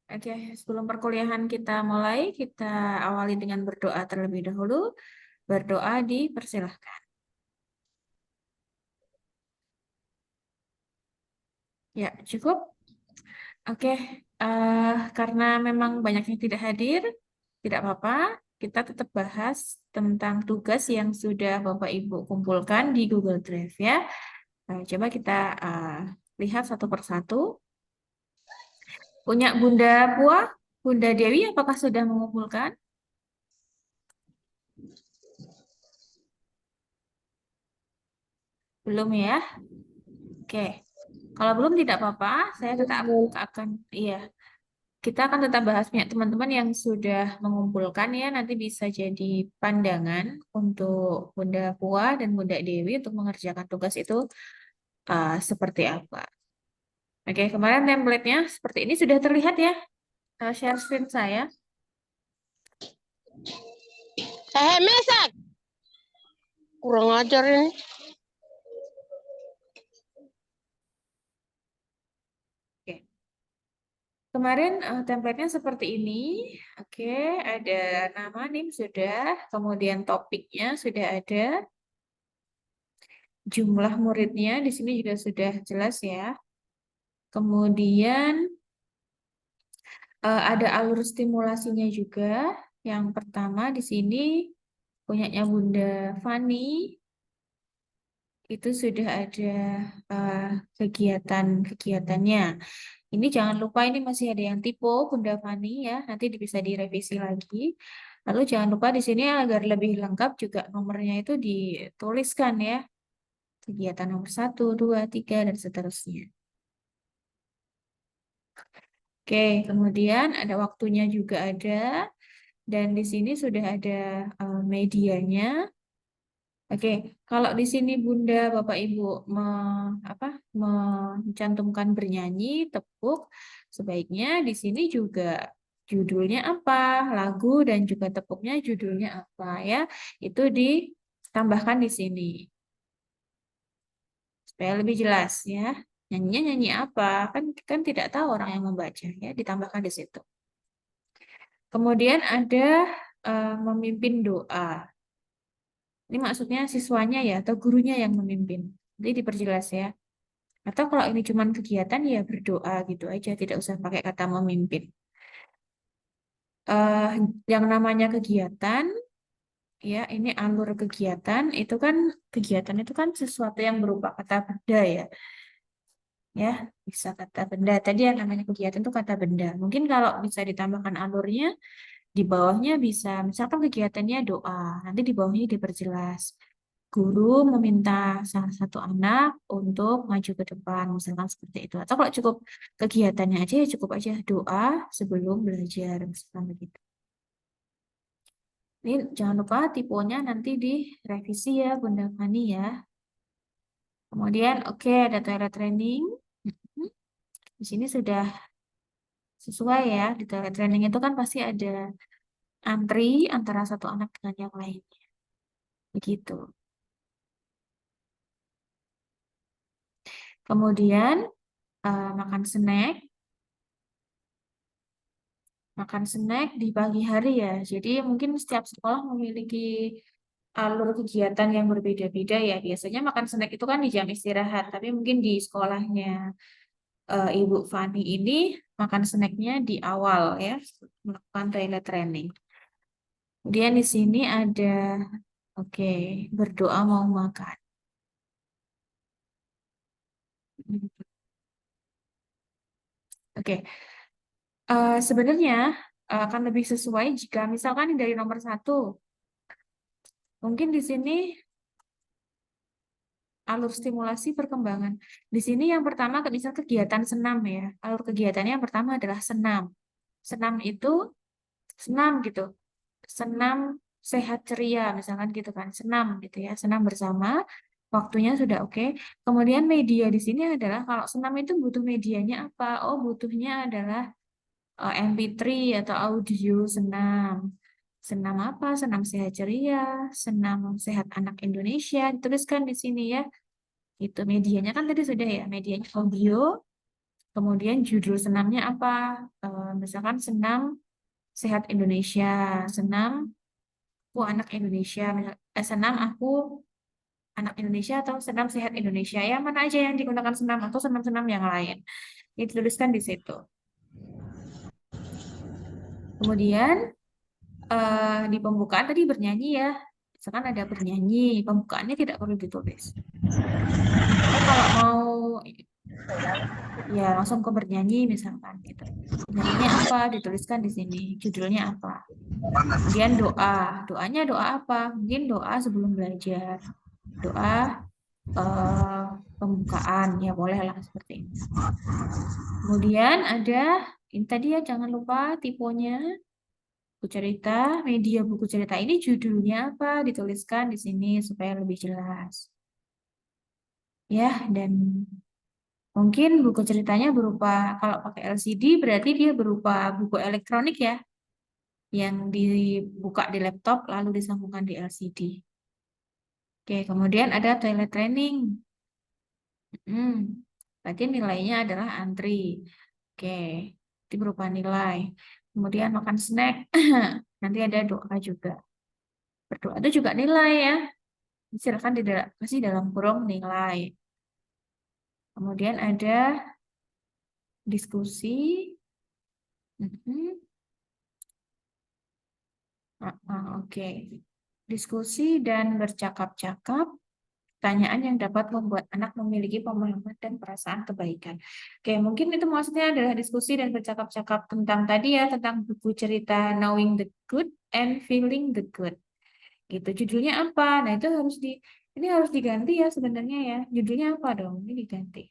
Oke, sebelum perkuliahan kita mulai, kita awali dengan berdoa terlebih dahulu. Berdoa dipersilahkan. Ya, cukup. Oke, karena memang banyak yang tidak hadir, tidak apa-apa. Kita tetap bahas tentang tugas yang sudah Bapak Ibu kumpulkan di Google Drive ya. Coba kita lihat satu persatu. Punya Bunda Puah, Bunda Dewi, apakah sudah mengumpulkan? Belum ya? Oke. Kalau belum tidak apa-apa, saya tetap akan, iya, kita akan tetap bahas punya teman-teman yang sudah mengumpulkan ya, nanti bisa jadi pandangan untuk Bunda Pua dan Bunda Dewi untuk mengerjakan tugas itu seperti apa. Oke, kemarin template-nya seperti ini sudah terlihat ya, share screen saya. Mesak. Kurang ajar ini. Oke. Kemarin template-nya seperti ini. Oke, ada nama nih sudah, kemudian topiknya sudah ada. Jumlah muridnya di sini juga sudah jelas ya. Kemudian ada alur stimulasinya juga. Yang pertama di sini punyanya Bunda Fani itu sudah ada kegiatan-kegiatannya. Ini jangan lupa ini masih ada yang tipe Bunda Fani ya, nanti bisa direvisi lagi. Lalu jangan lupa di sini agar lebih lengkap juga nomornya itu dituliskan ya. Kegiatan nomor 1, 2, 3, dan seterusnya. Oke, kemudian ada waktunya juga ada. Dan di sini sudah ada medianya. Oke, kalau di sini Bunda, Bapak, Ibu mencantumkan bernyanyi, tepuk, sebaiknya di sini juga judulnya apa, lagu dan juga tepuknya judulnya apa ya. Itu ditambahkan di sini supaya lebih jelas ya. Nyanyinya nyanyi apa? Kan tidak tahu orang yang membaca ya, ditambahkan di situ. Kemudian ada memimpin doa. Ini maksudnya siswanya ya atau gurunya yang memimpin. Jadi diperjelas ya. Atau kalau ini cuma kegiatan ya berdoa gitu aja, tidak usah pakai kata memimpin. Eh, yang namanya kegiatan ya, ini alur kegiatan itu kan kegiatan itu kan sesuatu yang berupa kata benda ya. Ya, bisa kata benda. Tadi yang namanya kegiatan itu kata benda. Mungkin kalau bisa ditambahkan alurnya di bawahnya bisa, misalkan kegiatannya doa, nanti di bawahnya diperjelas. Guru meminta salah satu anak untuk maju ke depan, misalkan seperti itu. Atau kalau cukup kegiatannya aja, ya cukup aja doa sebelum belajar, misalkan begitu. Ini jangan lupa tipenya nanti direvisi ya, Bunda Fani ya. Kemudian, oke, ada toilet training. Di sini sudah sesuai ya, di toilet training itu kan pasti ada antri antara satu anak dengan yang lainnya. Begitu. Kemudian makan snack. Makan snack di pagi hari ya. Jadi mungkin setiap sekolah memiliki alur kegiatan yang berbeda-beda ya. Biasanya makan snack itu kan di jam istirahat, tapi mungkin di sekolahnya Ibu Fani ini makan snacknya di awal ya, melakukan toilet training. Kemudian di sini ada, oke, berdoa mau makan. Oke, sebenarnya akan lebih sesuai jika misalkan dari nomor 1, mungkin di sini alur stimulasi perkembangan. Di sini yang pertama misal kegiatan senam ya. Alur kegiatannya yang pertama adalah senam. Senam itu senam gitu. Senam sehat ceria misalkan gitu kan. Senam gitu ya. Senam bersama. Waktunya sudah oke. Kemudian media di sini adalah kalau senam itu butuh medianya apa? Oh, butuhnya adalah MP3 atau audio senam. Senam apa? Senam sehat ceria, senam sehat anak Indonesia. Dituliskan di sini ya. Itu medianya kan tadi sudah ya, medianya audio, Kemudian judul senamnya apa? Misalkan senam Sehat Indonesia, senam aku anak Indonesia, senam aku anak Indonesia atau senam Sehat Indonesia. Ya, mana aja yang digunakan senam atau senam-senam yang lain. Dituliskan di situ. Kemudian di pembukaan tadi bernyanyi ya. Misalkan ada bernyanyi, pembukaannya tidak perlu ditulis. Atau kalau mau ya langsung ke bernyanyi misalkan gitu. Nyanyinya apa? Dituliskan di sini. Judulnya apa? Kemudian doa. Doanya doa apa? Mungkin doa sebelum belajar. Doa eh, pembukaan. Ya bolehlah seperti ini. Kemudian ada ini tadi ya jangan lupa tiponya. Buku cerita, media buku cerita ini judulnya apa? Dituliskan di sini supaya lebih jelas. Ya, dan mungkin buku ceritanya berupa, kalau pakai LCD berarti dia berupa buku elektronik ya, yang dibuka di laptop lalu disambungkan di LCD. Oke, kemudian ada toilet training. Hmm, berarti nilainya adalah antri. Oke, itu berupa nilai. Kemudian makan snack. Nanti ada doa juga. Berdoa itu juga nilai ya. Silakan kasih dalam kurung nilai. Kemudian ada diskusi. Mhm. Oke. Diskusi dan bercakap-cakap. Pertanyaan yang dapat membuat anak memiliki pemahaman dan perasaan kebaikan. Oke, mungkin itu maksudnya adalah diskusi dan bercakap-cakap tentang tadi ya, tentang buku cerita Knowing the Good and Feeling the Good. Gitu. Judulnya apa? Nah, itu ini harus diganti ya sebenarnya ya. Judulnya apa dong? Ini diganti.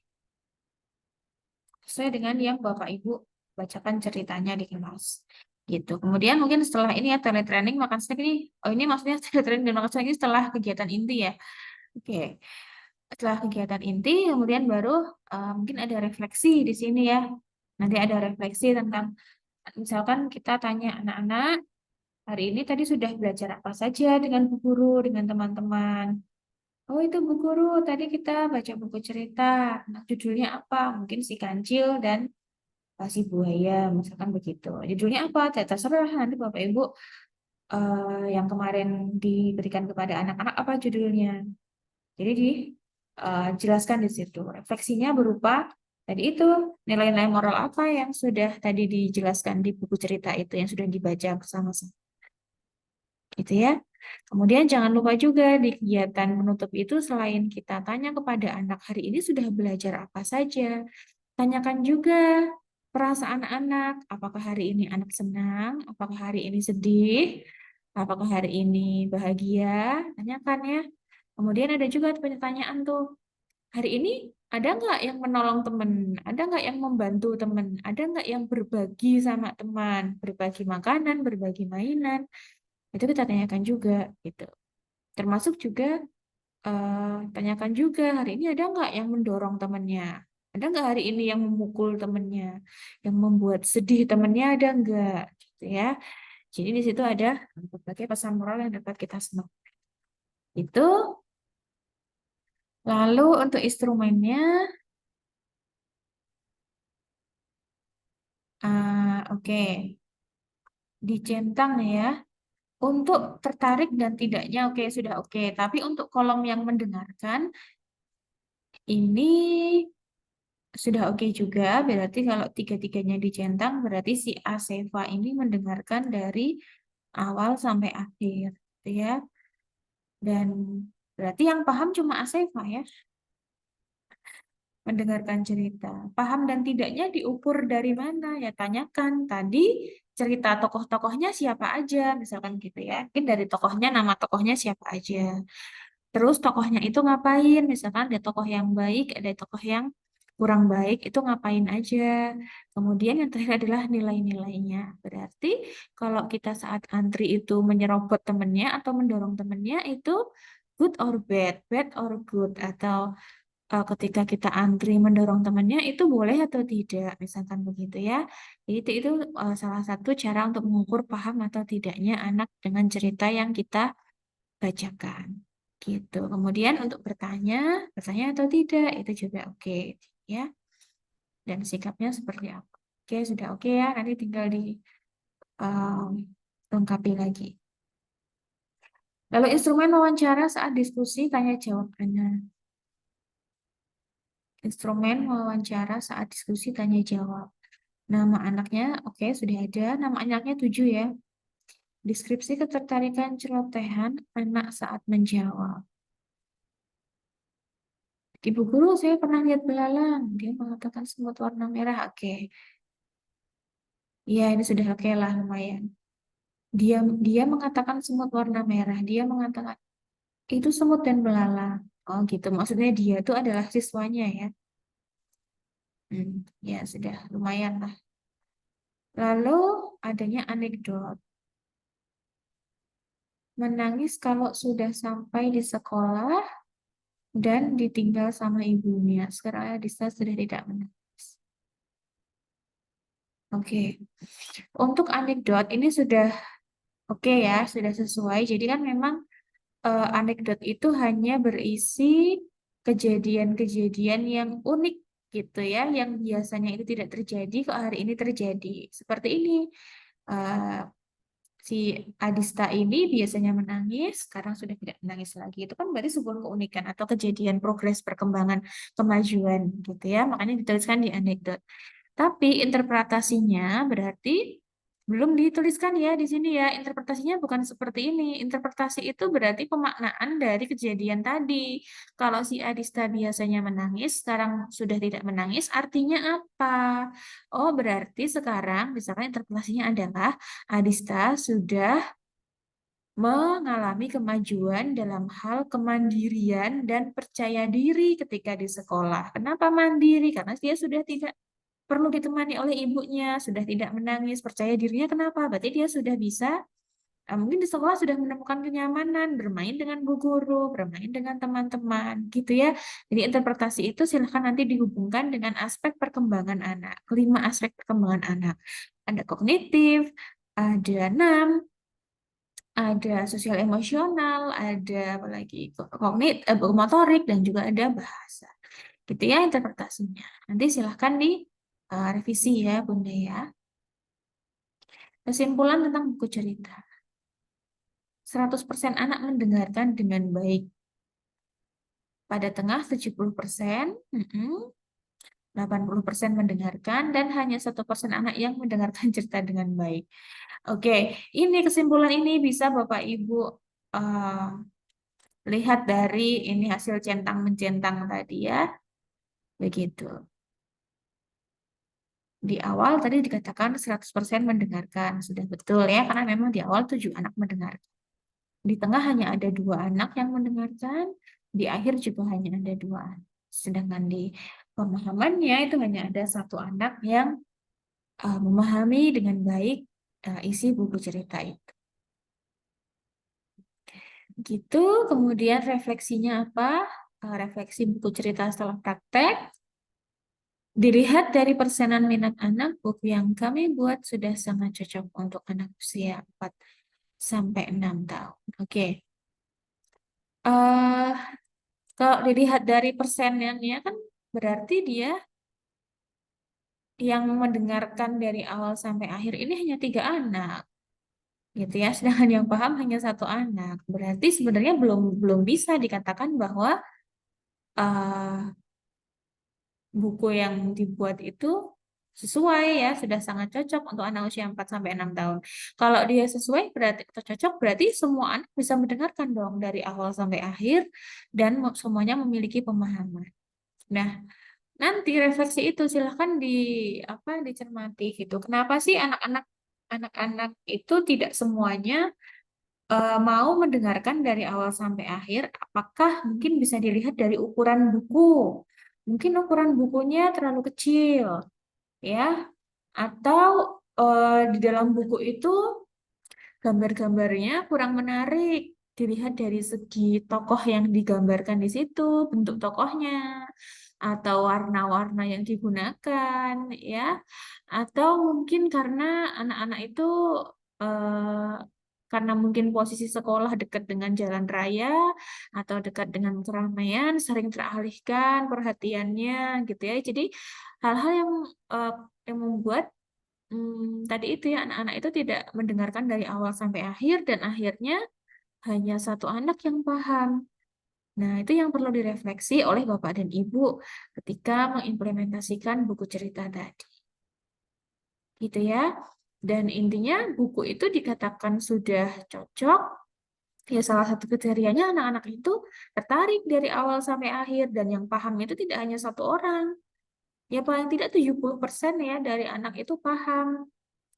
Sesuai dengan yang Bapak Ibu bacakan ceritanya di kelas. Gitu. Kemudian mungkin setelah ini ya teletraining makan snack ini. Oh, ini maksudnya teletraining dan makan snack ini setelah kegiatan inti ya. Oke. Setelah kegiatan inti, kemudian baru mungkin ada refleksi di sini ya. Nanti ada refleksi tentang, misalkan kita tanya anak-anak, hari ini tadi sudah belajar apa saja dengan Bu Guru, dengan teman-teman. Oh itu Bu Guru, tadi kita baca buku cerita. Nah, judulnya apa? Mungkin si Kancil dan si Buaya, misalkan begitu. Judulnya apa? Terserah nanti Bapak Ibu yang kemarin diberikan kepada anak-anak apa judulnya. Jadi dijelaskan di situ. Refleksinya berupa tadi itu nilai-nilai moral apa yang sudah tadi dijelaskan di buku cerita itu yang sudah dibaca bersama-sama. Gitu ya. Kemudian jangan lupa juga di kegiatan penutup itu selain kita tanya kepada anak hari ini sudah belajar apa saja, tanyakan juga perasaan anak. Apakah hari ini anak senang? Apakah hari ini sedih? Apakah hari ini bahagia? Tanyakan ya. Kemudian ada juga pertanyaan tuh, hari ini ada nggak yang menolong teman? Ada nggak yang membantu teman? Ada nggak yang berbagi sama teman? Berbagi makanan, berbagi mainan? Itu kita tanyakan juga gitu. Termasuk juga tanyakan juga hari ini ada nggak yang mendorong temannya? Ada nggak hari ini yang memukul temannya? Yang membuat sedih temannya ada nggak? Gitu ya. Jadi di situ ada berbagai pesan moral yang dapat kita simak. Itu. Lalu untuk instrumennya, oke, dicentang ya. Untuk tertarik dan tidaknya oke sudah oke. Tapi untuk kolom yang mendengarkan ini sudah oke juga. Berarti kalau tiga-tiganya dicentang berarti si Aseva ini mendengarkan dari awal sampai akhir, gitu ya. Dan berarti yang paham cuma Aseva ya, mendengarkan cerita. Paham dan tidaknya diukur dari mana? Ya tanyakan tadi cerita tokoh-tokohnya siapa aja, misalkan gitu ya. Mungkin dari tokohnya nama tokohnya siapa aja. Terus tokohnya itu ngapain? Misalkan ada tokoh yang baik, ada tokoh yang kurang baik, itu ngapain aja. Kemudian yang terakhir adalah nilai-nilainya. Berarti kalau kita saat antri itu menyerobot temennya atau mendorong temennya itu good or bad, bad or good, atau ketika kita antri mendorong temannya itu boleh atau tidak, misalkan begitu ya. Jadi itu salah satu cara untuk mengukur paham atau tidaknya anak dengan cerita yang kita bacakan. Gitu. Kemudian untuk bertanya atau tidak itu juga oke, ya. dan sikapnya seperti apa. Oke, sudah oke ya. Nanti tinggal di lengkapi lagi. Lalu instrumen wawancara saat diskusi tanya jawab Anda. Instrumen wawancara saat diskusi tanya jawab. Nama anaknya, oke, sudah ada. Nama anaknya 7 ya. Deskripsi ketertarikan celotehan anak saat menjawab. Ibu guru, saya pernah lihat belalang. Dia mengatakan semut warna merah. Oke. Ya, ini sudah oke lah, lumayan. Dia mengatakan semut warna merah. Dia mengatakan itu semut dan belalang. Oh gitu. Maksudnya dia itu adalah siswanya ya. Ya sudah lumayan lah. Lalu adanya anekdot. Menangis kalau sudah sampai di sekolah dan ditinggal sama ibunya. Sekarang Adista sudah tidak menangis. Oke. Untuk anekdot ini sudah oke ya, sudah sesuai. Jadi kan memang anekdot itu hanya berisi kejadian-kejadian yang unik gitu ya, yang biasanya itu tidak terjadi, kok hari ini terjadi. Seperti ini, eh, si Adista ini biasanya menangis, sekarang sudah tidak menangis lagi. Itu kan berarti sebuah keunikan atau kejadian progres perkembangan kemajuan gitu ya, makanya dituliskan di anekdot. Tapi interpretasinya berarti belum dituliskan ya di sini ya. Interpretasinya bukan seperti ini. Interpretasi itu berarti pemaknaan dari kejadian tadi. Kalau si Adista biasanya menangis, sekarang sudah tidak menangis, artinya apa? Oh, berarti sekarang misalkan interpretasinya adalah Adista sudah mengalami kemajuan dalam hal kemandirian dan percaya diri ketika di sekolah. Kenapa mandiri? Karena dia sudah tidak perlu ditemani oleh ibunya, sudah tidak menangis, percaya dirinya kenapa? Berarti dia sudah bisa, mungkin di sekolah sudah menemukan kenyamanan, bermain dengan bu guru, bermain dengan teman-teman, gitu ya. Jadi interpretasi itu silahkan nanti dihubungkan dengan aspek perkembangan anak, kelima aspek perkembangan anak. Ada kognitif, ada enam, ada sosial emosional, ada apalagi motorik, dan juga ada bahasa. Gitu ya interpretasinya. Nanti silahkan di revisi ya Bunda ya. Kesimpulan tentang buku cerita. 100% anak mendengarkan dengan baik. Pada tengah 70%, 80% mendengarkan, dan hanya 1% anak yang mendengarkan cerita dengan baik. Oke, ini kesimpulan ini bisa Bapak Ibu lihat dari ini hasil centang-mencentang tadi ya. Begitu. Di awal tadi dikatakan 100% mendengarkan. Sudah betul ya, karena memang di awal 7 anak mendengarkan. Di tengah hanya ada 2 anak yang mendengarkan, di akhir juga hanya ada 2 anak. Sedangkan di pemahamannya itu hanya ada 1 anak yang memahami dengan baik isi buku cerita itu. Gitu, kemudian refleksinya apa? Refleksi buku cerita setelah praktek. Dilihat dari persenan minat anak, buku yang kami buat sudah sangat cocok untuk anak usia 4 sampai 6 tahun. Oke. eh Kalau dilihat dari persenannya kan berarti dia yang mendengarkan dari awal sampai akhir ini hanya 3 anak, gitu ya. Sedangkan yang paham hanya 1 anak. Berarti sebenarnya belum belum bisa dikatakan bahwa eh, buku yang dibuat itu sesuai ya, sudah sangat cocok untuk anak usia 4 sampai 6 tahun. Kalau dia sesuai berarti atau cocok berarti semua anak bisa mendengarkan dong dari awal sampai akhir dan semuanya memiliki pemahaman. Nah, nanti refleksi itu silahkan dicermati gitu. Kenapa sih anak-anak itu tidak semuanya mau mendengarkan dari awal sampai akhir? Apakah mungkin bisa dilihat dari ukuran buku? Mungkin ukuran bukunya terlalu kecil, ya. Atau di dalam buku itu gambar-gambarnya kurang menarik. Dilihat dari segi tokoh yang digambarkan di situ, bentuk tokohnya, atau warna-warna yang digunakan, ya. Atau mungkin karena anak-anak itu eh, karena mungkin posisi sekolah dekat dengan jalan raya atau dekat dengan keramaian, sering teralihkan perhatiannya gitu ya. Jadi hal-hal eh, yang membuat tadi itu ya anak-anak itu tidak mendengarkan dari awal sampai akhir dan akhirnya hanya satu anak yang paham. Nah, itu yang perlu direfleksi oleh Bapak dan Ibu ketika mengimplementasikan buku cerita tadi. Gitu ya. Dan intinya buku itu dikatakan sudah cocok. Ya, salah satu kriterianya anak-anak itu tertarik dari awal sampai akhir. Dan yang paham itu tidak hanya satu orang. Ya, paling tidak 70% ya dari anak itu paham.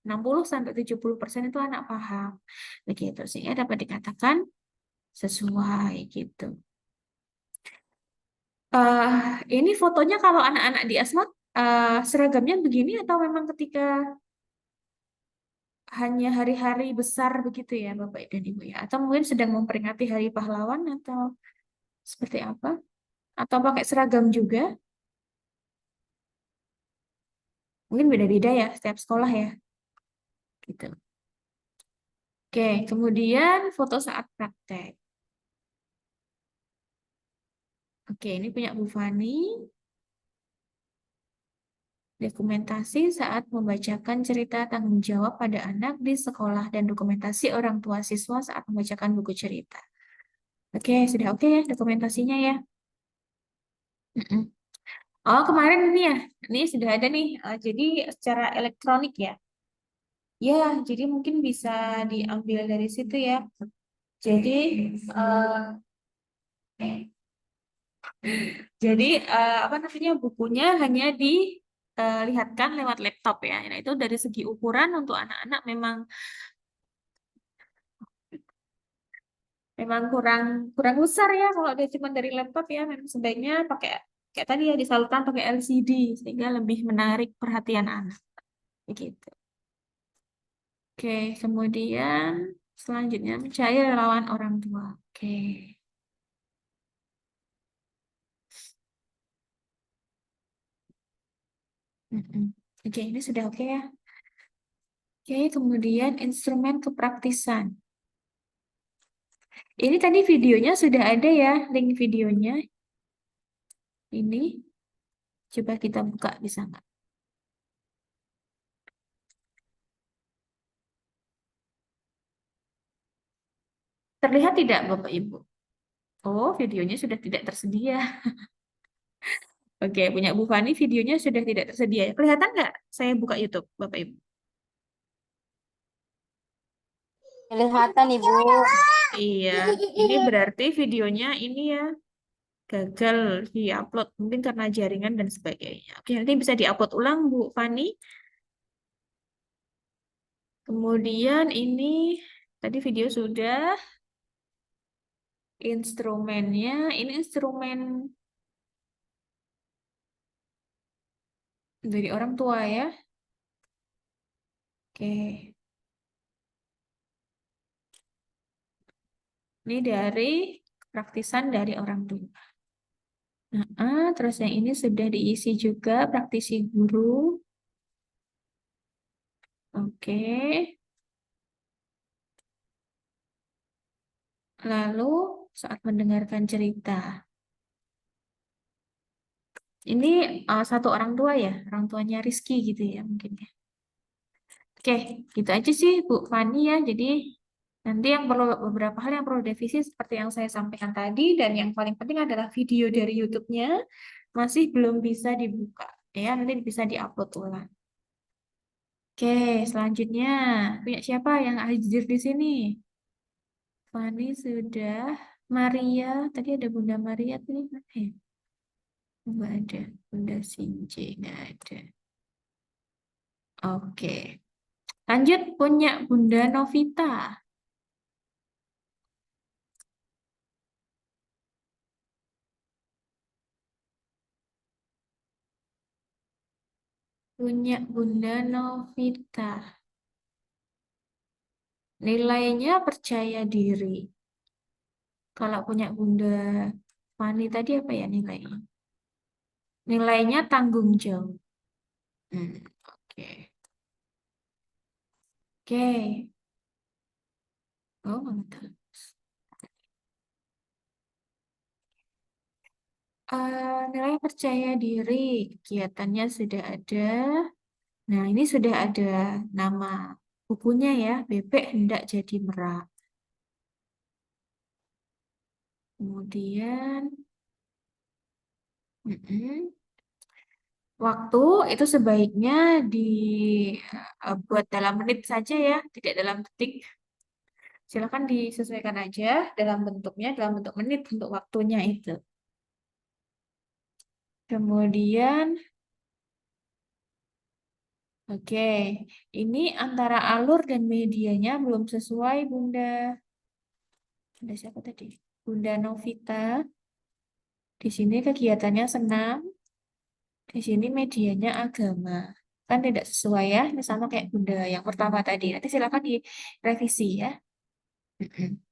60-70% itu anak paham. Begitu. Sehingga dapat dikatakan sesuai gitu. Ini fotonya kalau anak-anak di Asmat seragamnya begini atau memang ketika hanya hari-hari besar begitu ya Bapak dan Ibu ya? Atau mungkin sedang memperingati Hari Pahlawan atau seperti apa? Atau pakai seragam juga? Mungkin beda-beda ya setiap sekolah ya. Gitu. Oke, kemudian foto saat praktek. Oke, ini punya Bu Fani. Dokumentasi saat membacakan cerita tanggung jawab pada anak di sekolah dan dokumentasi orang tua siswa saat membacakan buku cerita. Oke, sudah oke ya dokumentasinya ya. Mm-mm. Oh, kemarin ini ya. Ini sudah ada nih. Jadi secara elektronik ya. Ya, jadi mungkin bisa diambil dari situ ya. Jadi apa namanya bukunya hanya dilihatkan lewat laptop ya. Nah, itu dari segi ukuran untuk anak-anak memang kurang kurang besar ya kalau dia cuma dari laptop ya. Memang sebaiknya pakai kayak tadi ya disalurkan pakai LCD sehingga lebih menarik perhatian anak. Begitu. Oke, kemudian selanjutnya mencari relawan orang tua. Oke. Mm-mm. Oke, ini sudah oke ya. Oke, kemudian instrumen kepraktisan. Ini tadi videonya sudah ada ya, link videonya. Ini coba kita buka bisa nggak? Terlihat tidak Bapak Ibu? Oh, videonya sudah tidak tersedia. Oke, punya Bu Fani videonya sudah tidak tersedia. Kelihatan nggak? Saya buka YouTube, Bapak Ibu. Kelihatan Ibu. Iya, ini berarti videonya ini ya gagal diupload mungkin karena jaringan dan sebagainya. Oke, nanti bisa diupload ulang Bu Fani. Kemudian ini tadi video sudah instrumennya, ini instrumen dari orang tua ya. Oke, ini dari praktisan dari orang tua. Nah, terus yang ini sudah diisi juga praktisi guru. Oke, lalu saat mendengarkan cerita. Ini satu orang tua ya, orang tuanya Rizky gitu ya mungkin ya. Oke, gitu aja sih Bu Fani ya. Jadi nanti yang perlu beberapa hal yang perlu direvisi seperti yang saya sampaikan tadi dan yang paling penting adalah video dari YouTube-nya masih belum bisa dibuka ya, nanti bisa diupload ulang. Oke, selanjutnya punya siapa yang ahli jujur di sini? Fani sudah, Maria tadi ada Bunda Maria tadi mana ya? Nggak ada, Bunda Sinje nggak ada. Oke, lanjut punya Bunda Novita. Punya Bunda Novita. Nilainya percaya diri. Kalau punya Bunda Fani tadi apa ya nilainya? Nilainya tanggung jawab. Oke. Oke. gitu. Nilai percaya diri, kegiatannya sudah ada. Nah, ini sudah ada nama bukunya ya, Bebek Hendak Jadi Merak. Kemudian, mm-mm. Waktu itu sebaiknya dibuat dalam menit saja ya, tidak dalam detik. Silakan disesuaikan aja dalam bentuknya, dalam bentuk menit untuk waktunya itu. Kemudian, oke, ini antara alur dan medianya belum sesuai, Bunda. Bunda siapa tadi? Bunda Novita. Di sini kegiatannya senam, di sini medianya agama. Kan tidak sesuai ya, ini sama kayak Bunda yang pertama tadi. Nanti silakan direvisi ya. Mm-mm.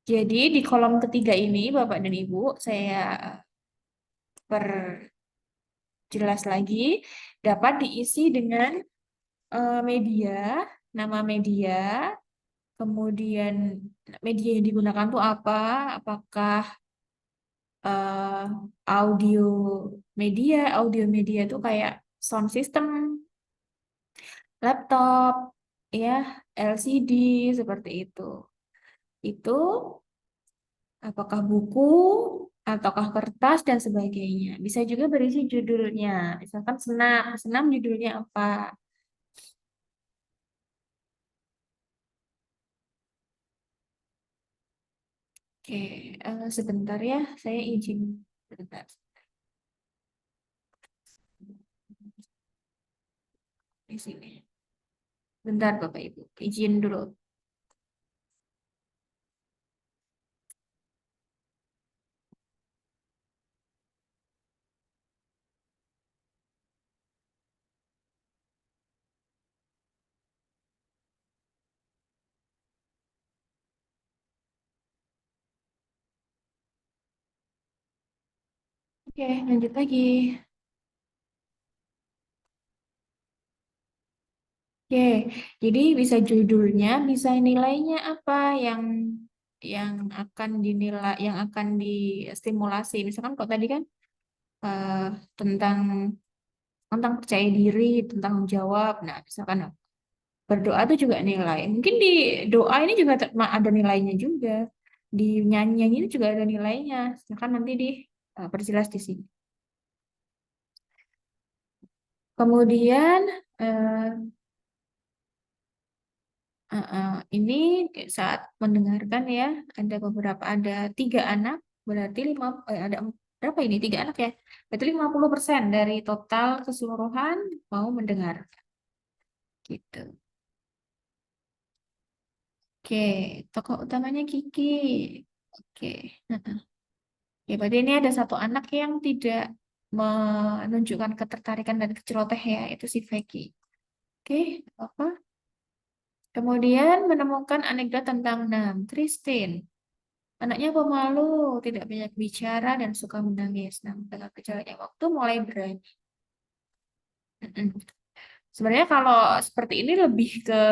Jadi di kolom ketiga ini, Bapak dan Ibu, saya perjelas lagi, dapat diisi dengan media, nama media, kemudian media yang digunakan tuh apa, apakah eh, audio media itu kayak sound system, laptop, ya, LCD, seperti itu. Itu apakah buku, ataukah kertas, dan sebagainya. Bisa juga berisi judulnya. Misalkan senam, senam judulnya apa? Oke, sebentar ya, saya izin. Sebentar, di sini. Bentar, Bapak Ibu, izin dulu. Oke, lanjut lagi. Oke, jadi bisa judulnya, bisa nilainya apa yang akan dinilai, yang akan distimulasi. Misalkan kok tadi kan eh, tentang tentang percaya diri, tentang jawab. Nah, misalkan berdoa itu juga nilai. Mungkin di doa ini juga ada nilainya juga. Di nyanyian ini juga ada nilainya. Silakan nanti perjelas di sini. Kemudian eh, ini saat mendengarkan ya ada 3 anak berarti berapa ini 3 anak ya berarti 50% dari total keseluruhan mau mendengar gitu. Oke, tokoh utamanya Kiki. Oke. Ya, berarti ini ada satu anak yang tidak menunjukkan ketertarikan dan keceloteh ya, itu si Vicky. Oke, apa? Kemudian menemukan anekdot tentang Nam, Christine. Anaknya pemalu, tidak banyak bicara dan suka menangis. Nah, dengan berjalannya waktu mulai berani. Mm-mm. Sebenarnya kalau seperti ini lebih ke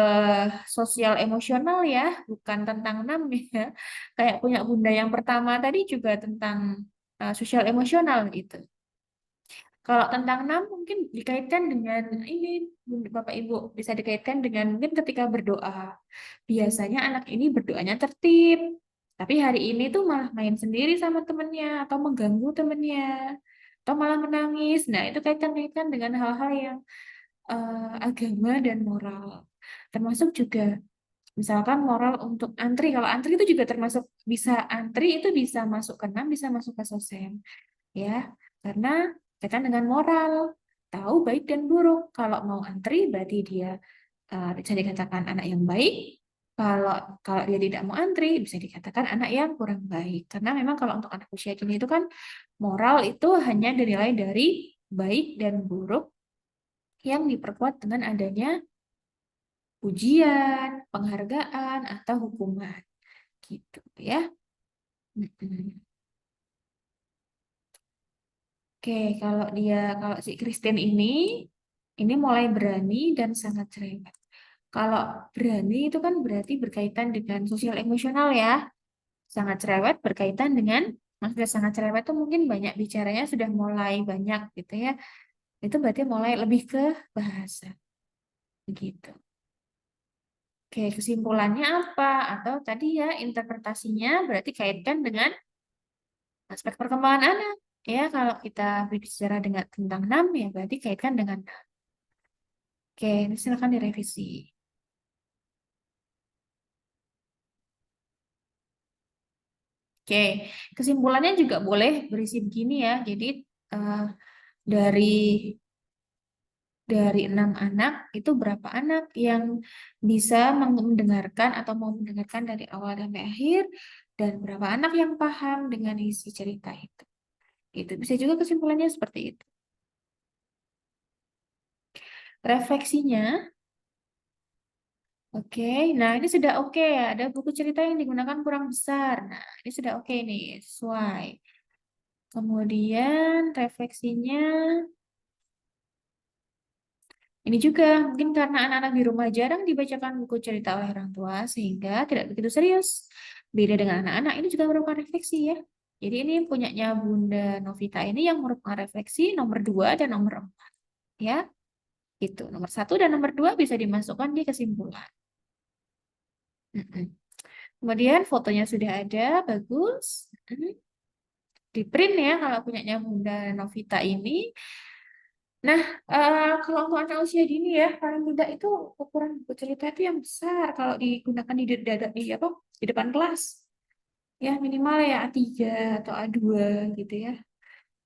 sosial emosional ya, bukan tentang Nam ya. Kayak punya bunda yang pertama tadi juga tentang sosial emosional gitu. Kalau tentang enam mungkin dikaitkan dengan ini Bapak Ibu bisa dikaitkan dengan mungkin ketika berdoa. Biasanya anak ini berdoanya tertib, tapi hari ini tuh malah main sendiri sama temennya atau mengganggu temennya atau malah menangis. Nah, itu kaitan-kaitan dengan hal-hal yang agama dan moral. Termasuk juga misalkan moral untuk antri. Kalau antri itu juga termasuk bisa antri itu bisa masuk ke enam, bisa masuk ke sosem ya karena kaitan dengan moral tahu baik dan buruk kalau mau antri berarti dia bisa dikatakan anak yang baik kalau kalau dia tidak mau antri bisa dikatakan anak yang kurang baik karena memang kalau untuk anak usia dini itu kan moral itu hanya dinilai dari baik dan buruk yang diperkuat dengan adanya ujian, penghargaan atau hukuman gitu ya. Mm-mm. Oke, kalau si Christine ini mulai berani dan sangat cerewet. Kalau berani itu kan berarti berkaitan dengan sosial emosional ya. Sangat cerewet berkaitan dengan, maksudnya sangat cerewet itu mungkin banyak bicaranya sudah mulai banyak gitu ya. Itu berarti mulai lebih ke bahasa. Begitu. Oke, kesimpulannya apa? Atau tadi ya interpretasinya berarti kaitkan dengan aspek perkembangan anak. Ya, kalau kita berbicara dengan tentang NAM ya berarti kaitkan dengan NAM. Oke, ini silakan direvisi. Oke, kesimpulannya juga boleh berisi begini ya. Jadi eh, dari dari 6 anak itu berapa anak yang bisa mendengarkan atau mau mendengarkan dari awal sampai akhir dan berapa anak yang paham dengan isi cerita itu. Itu bisa juga kesimpulannya seperti itu. Refleksinya, oke. Nah, ini sudah oke ya. Ada buku cerita yang digunakan kurang besar. Nah, ini sudah oke nih, sesuai. Kemudian refleksinya, ini juga mungkin karena anak-anak di rumah jarang dibacakan buku cerita oleh orang tua sehingga tidak begitu serius. Beda dengan anak-anak, ini juga merupakan refleksi ya. Jadi ini punyanya Bunda Novita ini yang merupakan refleksi nomor 2 dan nomor 4 ya. Itu nomor 1 dan nomor 2 bisa dimasukkan di kesimpulan. Mm-mm. Kemudian fotonya sudah ada, bagus. Mm. Di print ya kalau punyanya Bunda Novita ini. Nah, kalau untuk anak usia dini ya, paling tidak itu ukuran buku cerita itu yang besar kalau digunakan di apa di depan kelas. Ya minimal ya A3 atau A2 gitu ya.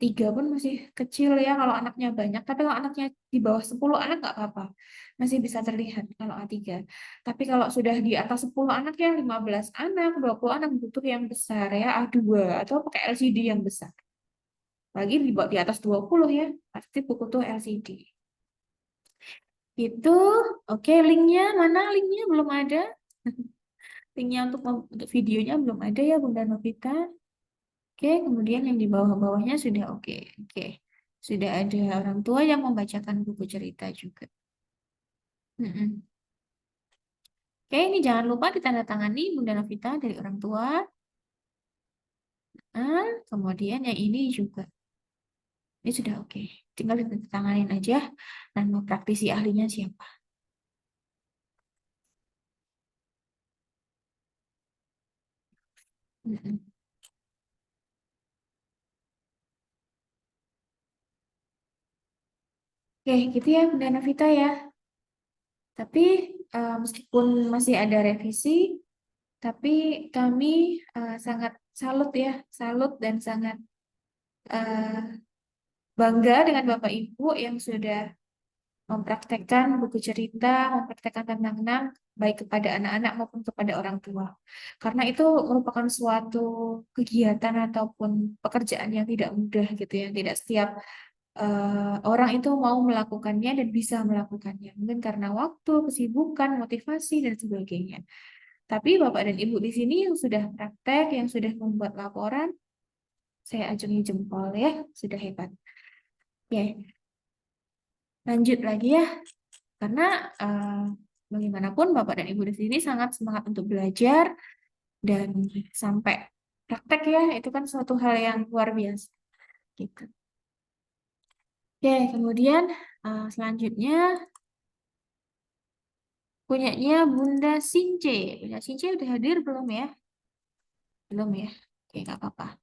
3 pun masih kecil ya kalau anaknya banyak. Tapi kalau anaknya di bawah 10 anak nggak apa-apa. Masih bisa terlihat kalau A3. Tapi kalau sudah di atas 10 anak ya 15 anak, 20 anak butuh yang besar ya A2 atau pakai LCD yang besar. Lagi di atas 20 ya, pasti buku tuh LCD. Itu, oke, linknya mana? Linknya belum ada. Linknya untuk videonya belum ada ya Bunda Novita. Oke, kemudian yang di bawah-bawahnya sudah oke. Oke, sudah ada orang tua yang membacakan buku cerita juga. Mm-mm. Oke, ini jangan lupa ditandatangani Bunda Novita dari orang tua. Kemudian yang ini juga. Ini sudah oke. Tinggal ditandatanganin aja. Dan mau praktisi ahlinya siapa. Mm-mm. Oke, gitu ya Bunda Novita ya. Tapi meskipun masih ada revisi, tapi kami sangat salut ya, salut dan sangat eh, bangga dengan Bapak Ibu yang sudah mempraktekkan buku cerita, mempraktekkan tentang NAM, baik kepada anak-anak maupun kepada orang tua. Karena itu merupakan suatu kegiatan ataupun pekerjaan yang tidak mudah gitu ya, tidak setiap orang itu mau melakukannya dan bisa melakukannya. Mungkin karena waktu, kesibukan, motivasi, dan sebagainya. Tapi Bapak dan Ibu di sini yang sudah praktek, yang sudah membuat laporan, saya acungi jempol ya, sudah hebat. Oke, lanjut lagi ya, karena eh, bagaimanapun Bapak dan Ibu di sini sangat semangat untuk belajar dan sampai praktek ya, itu kan suatu hal yang luar biasa. Gitu. Oke, kemudian selanjutnya punyanya Bunda Since. Bunda Since udah hadir belum ya? Belum ya? Oke, nggak apa-apa.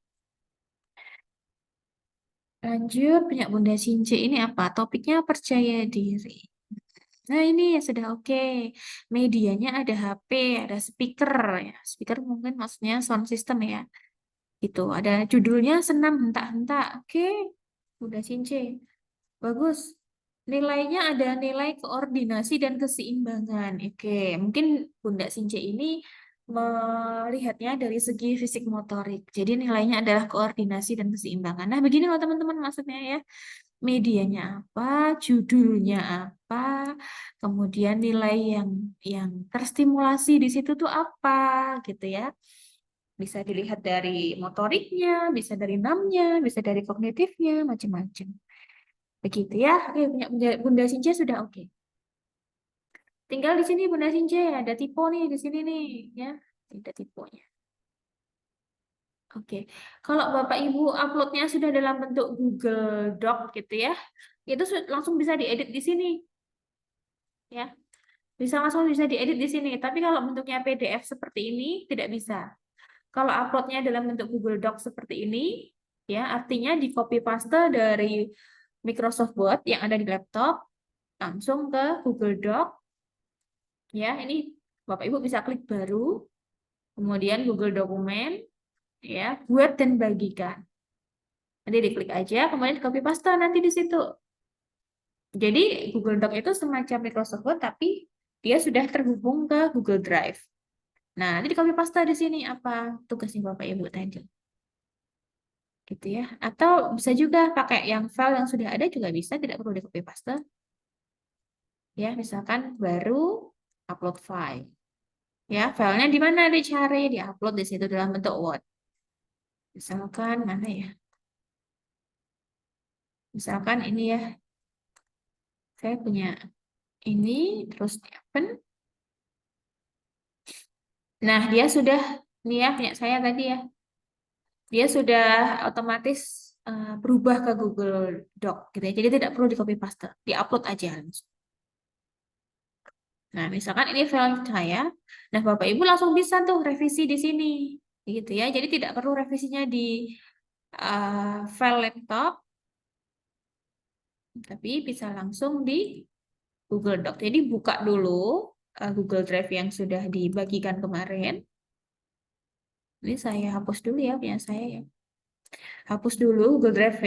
Lanjut, punya Bunda Since ini apa? Topiknya percaya diri. Nah, ini ya sudah oke. Medianya ada HP, ada speaker ya. Speaker mungkin maksudnya sound system ya. Itu ada judulnya Senam Hentak-Hentak. Oke, Bunda Since. Bagus. Nilainya ada nilai koordinasi dan keseimbangan. Oke, mungkin Bunda Since ini melihatnya dari segi fisik motorik. Jadi nilainya adalah koordinasi dan keseimbangan. Nah, begini loh teman-teman maksudnya ya. Medianya apa, judulnya apa, kemudian nilai yang terstimulasi di situ tuh apa gitu ya. Bisa dilihat dari motoriknya, bisa dari namnya, bisa dari kognitifnya, macam-macam. Begitu ya. Oke, punya Bunda Sinja sudah oke. Tinggal di sini Bunda Sinja ada tipe nih di sini nih ya. Ada tipenya. Oke. Kalau Bapak Ibu uploadnya sudah dalam bentuk Google Doc gitu ya, itu langsung bisa diedit di sini ya. Bisa diedit di sini. Tapi kalau bentuknya PDF seperti ini tidak bisa. Kalau uploadnya dalam bentuk Google Doc seperti ini, ya artinya di copy paste dari Microsoft Word yang ada di laptop langsung ke Google Doc. Ya, ini Bapak Ibu bisa klik baru, kemudian Google Dokumen, ya, buat dan bagikan. Nanti diklik aja, kemudian copy paste nanti di situ. Jadi Google Doc itu semacam Microsoft Word, tapi dia sudah terhubung ke Google Drive. Nah, nanti di copy paste di sini apa tugasnya Bapak Ibu tadi. Gitu ya. Atau bisa juga pakai yang file yang sudah ada juga bisa, tidak perlu di copy paste. Ya, misalkan baru upload file. Ya, filenya di mana dicari, di-upload di situ dalam bentuk Word. Misalkan mana ya? Misalkan ini ya, saya punya ini, terus di open. Nah, dia sudah, ini ya punya saya tadi ya, dia sudah otomatis berubah ke Google Doc gitu ya. Jadi tidak perlu di copy paste, di-upload aja langsung. Nah, misalkan ini file saya, nah Bapak Ibu langsung bisa tuh revisi di sini, gitu ya. Jadi tidak perlu revisinya di file laptop, tapi bisa langsung di Google Doc. Jadi buka dulu Google Drive yang sudah dibagikan kemarin. Ini saya hapus dulu ya punya saya ya. Hapus dulu Google Drive,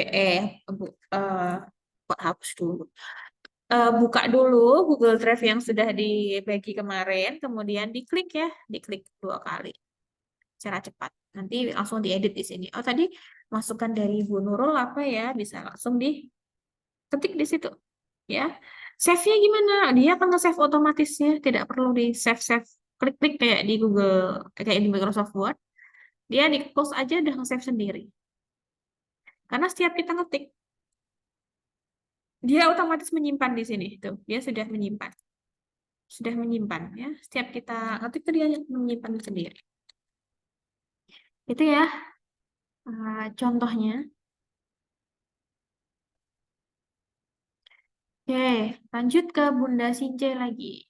kok hapus dulu. Buka dulu Google Drive yang sudah dibagi kemarin, kemudian diklik ya, diklik 2 kali. Cara cepat. Nanti langsung diedit di sini. Oh, tadi masukan dari Bu Nurul apa ya? Bisa langsung diketik di situ. Ya. Save-nya gimana? Dia akan nge-save otomatisnya. Tidak perlu di save-save. Klik-klik kayak di Google, kayak di Microsoft Word. Dia di close aja udah nge-save sendiri. Karena setiap kita ngetik, dia otomatis menyimpan di sini. Tuh, dia sudah menyimpan. Sudah menyimpan ya. Setiap kita ngetik itu dia menyimpan sendiri. Itu ya contohnya. Oke, lanjut ke Bunda Since lagi.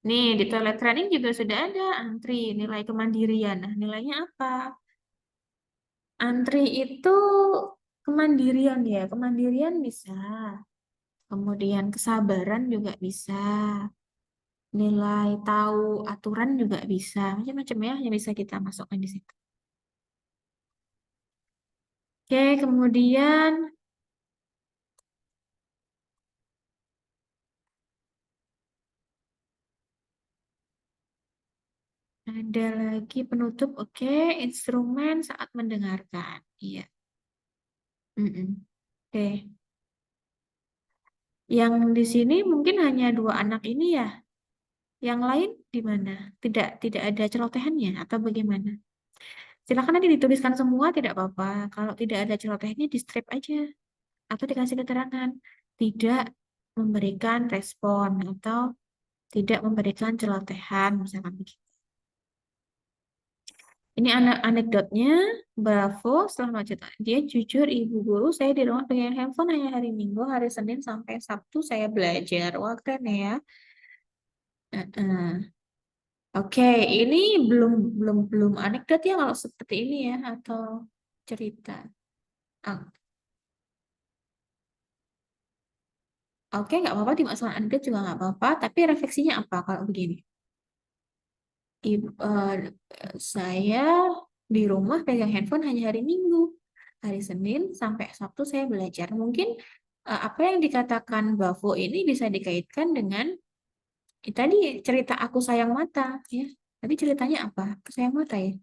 Nih, di toilet training juga sudah ada antri nilai kemandirian. Nah, nilainya apa? Antri itu kemandirian ya. Kemandirian bisa. Kemudian kesabaran juga bisa. Nilai tahu aturan juga bisa. Macam-macam ya yang bisa kita masukkan di situ. Oke, kemudian ada lagi penutup. Oke, instrumen saat mendengarkan. Iya. Mm-mm. Oke. Yang di sini mungkin hanya 2 anak ini ya. Yang lain di mana? Tidak ada celotehannya atau bagaimana? Silakan nanti dituliskan semua tidak apa-apa. Kalau tidak ada celotehannya di strip aja atau dikasih keterangan tidak memberikan respon atau tidak memberikan celotehan misalkan begitu. Ini anak anekdotnya. Bravo, setelah macet. Dia jujur, ibu guru. Saya di rumah pegang handphone hanya hari Minggu, hari Senin sampai Sabtu saya belajar. Wah, keren ya. Heeh. Oke, ini belum belum belum anekdot ya kalau seperti ini ya atau cerita. Ah, Oke, nggak apa-apa di masalah anekdot juga nggak apa-apa. Tapi refleksinya apa kalau begini? Saya di rumah pegang handphone hanya hari Minggu, hari Senin sampai Sabtu saya belajar. Mungkin apa yang dikatakan Bavo ini bisa dikaitkan dengan tadi cerita aku sayang mata ya. Tadi ceritanya apa? Aku sayang mata ya.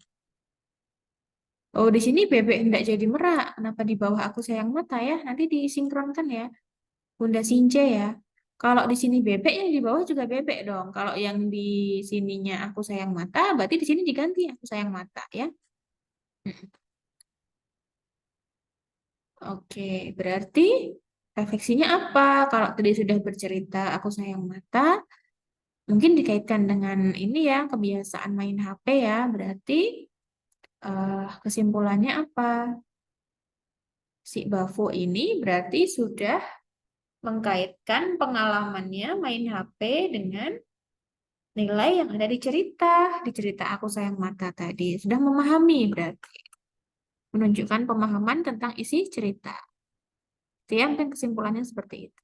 Oh, di sini bebek hendak jadi merak. Kenapa di bawah aku sayang mata ya? Nanti disinkronkan ya. Bunda Since ya. Kalau di sini bebek, yang di bawah juga bebek dong. Kalau yang di sininya aku sayang mata, berarti di sini diganti aku sayang mata ya. Oke, berarti refleksinya apa? Kalau tadi sudah bercerita aku sayang mata, mungkin dikaitkan dengan ini ya, kebiasaan main HP ya. Berarti kesimpulannya apa? Si Bavo ini berarti sudah mengkaitkan pengalamannya main HP dengan nilai yang ada di cerita aku sayang mata tadi. Sudah memahami berarti. Menunjukkan pemahaman tentang isi cerita. Itu ya, mungkin kesimpulannya seperti itu.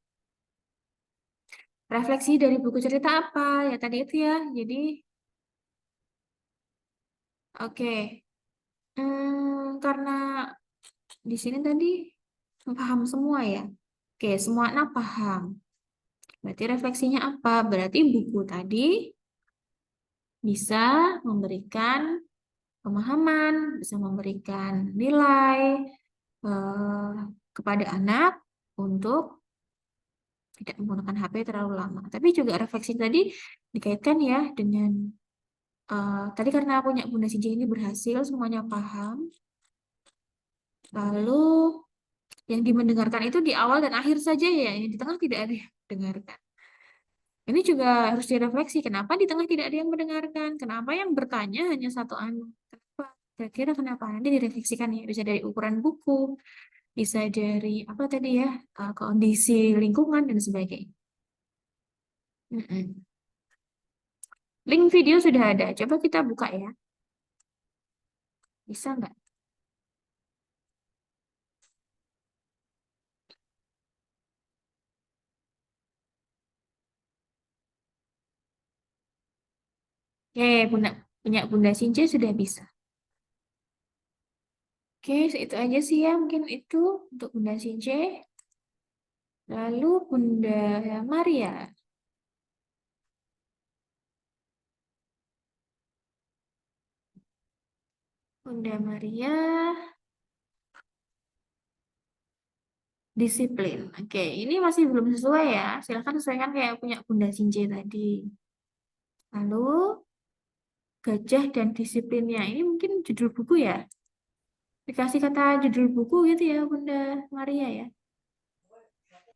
Refleksi dari buku cerita apa? Ya tadi itu ya. Jadi, oke. Karena di sini tadi paham semua ya. Oke, semua anak paham. Berarti refleksinya apa? Berarti buku tadi bisa memberikan pemahaman, bisa memberikan nilai eh, kepada anak untuk tidak menggunakan HP terlalu lama. Tapi juga refleksi tadi dikaitkan ya dengan tadi karena punya Bunda CJ ini berhasil, semuanya paham. Lalu yang dimendengarkan itu di awal dan akhir saja ya, yang di tengah tidak ada yang mendengarkan. Ini juga harus direfleksi, kenapa di tengah tidak ada yang mendengarkan? Kenapa yang bertanya hanya satu anak? Kenapa? Kira-kira kenapa? Nanti direfleksikan ya, bisa dari ukuran buku, bisa dari apa tadi ya, kondisi lingkungan dan sebagainya. Mm-mm. Link video sudah ada, coba kita buka ya. Bisa nggak? Oke, punya Bunda Since sudah bisa. Oke, itu aja sih ya, mungkin itu untuk Bunda Since. Lalu Bunda Maria. Bunda Maria, disiplin. Oke, ini masih belum sesuai ya. Silakan sesuaikan kayak punya Bunda Since tadi. Lalu gajah dan disiplinnya. Ini mungkin judul buku ya. Dikasih kata judul buku gitu ya, Bunda Maria ya.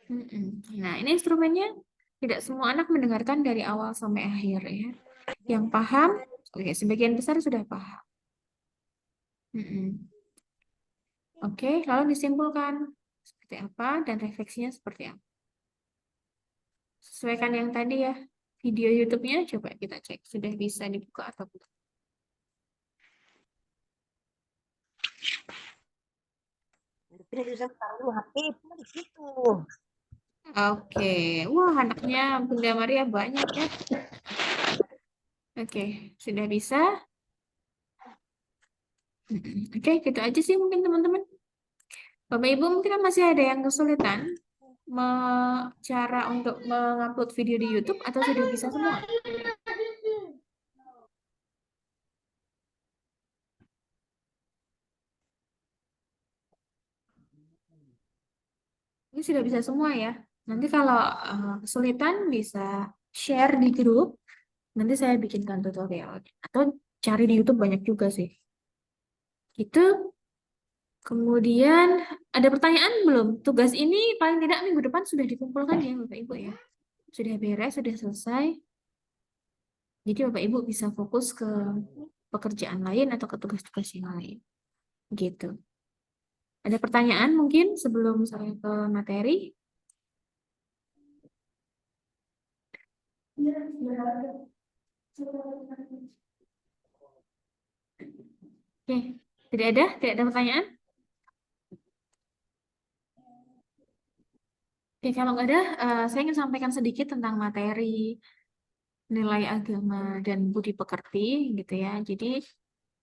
Mm-mm. Nah, ini instrumennya tidak semua anak mendengarkan dari awal sampai akhir ya. Yang paham, oke, sebagian besar sudah paham. Mm-mm. Oke, lalu disimpulkan seperti apa dan refleksinya seperti apa. Sesuaikan yang tadi ya. Video YouTube-nya coba kita cek sudah bisa dibuka atau belum. Tidak bisa taruh HP itu di situ. Oke, wah anaknya Bunda Maria banyak ya. Oke, sudah bisa. Oke, gitu aja sih mungkin teman-teman. Bapak Ibu mungkin masih ada yang kesulitan cara untuk mengupload video di YouTube atau sudah bisa semua? Ini sudah bisa semua ya. Nanti kalau kesulitan bisa share di grup. Nanti saya bikinkan tutorial. Atau cari di YouTube banyak juga sih. Gitu. Kemudian ada pertanyaan belum? Tugas ini paling tidak minggu depan sudah dikumpulkan ya Bapak Ibu ya. Sudah beres, sudah selesai. Jadi Bapak Ibu bisa fokus ke pekerjaan lain atau ke tugas-tugas yang lain. Gitu. Ada pertanyaan mungkin sebelum saya ke materi? Oke, tidak ada? Tidak ada pertanyaan? Oke, kalau nggak ada, saya ingin sampaikan sedikit tentang materi nilai agama dan budi pekerti, gitu ya. Jadi,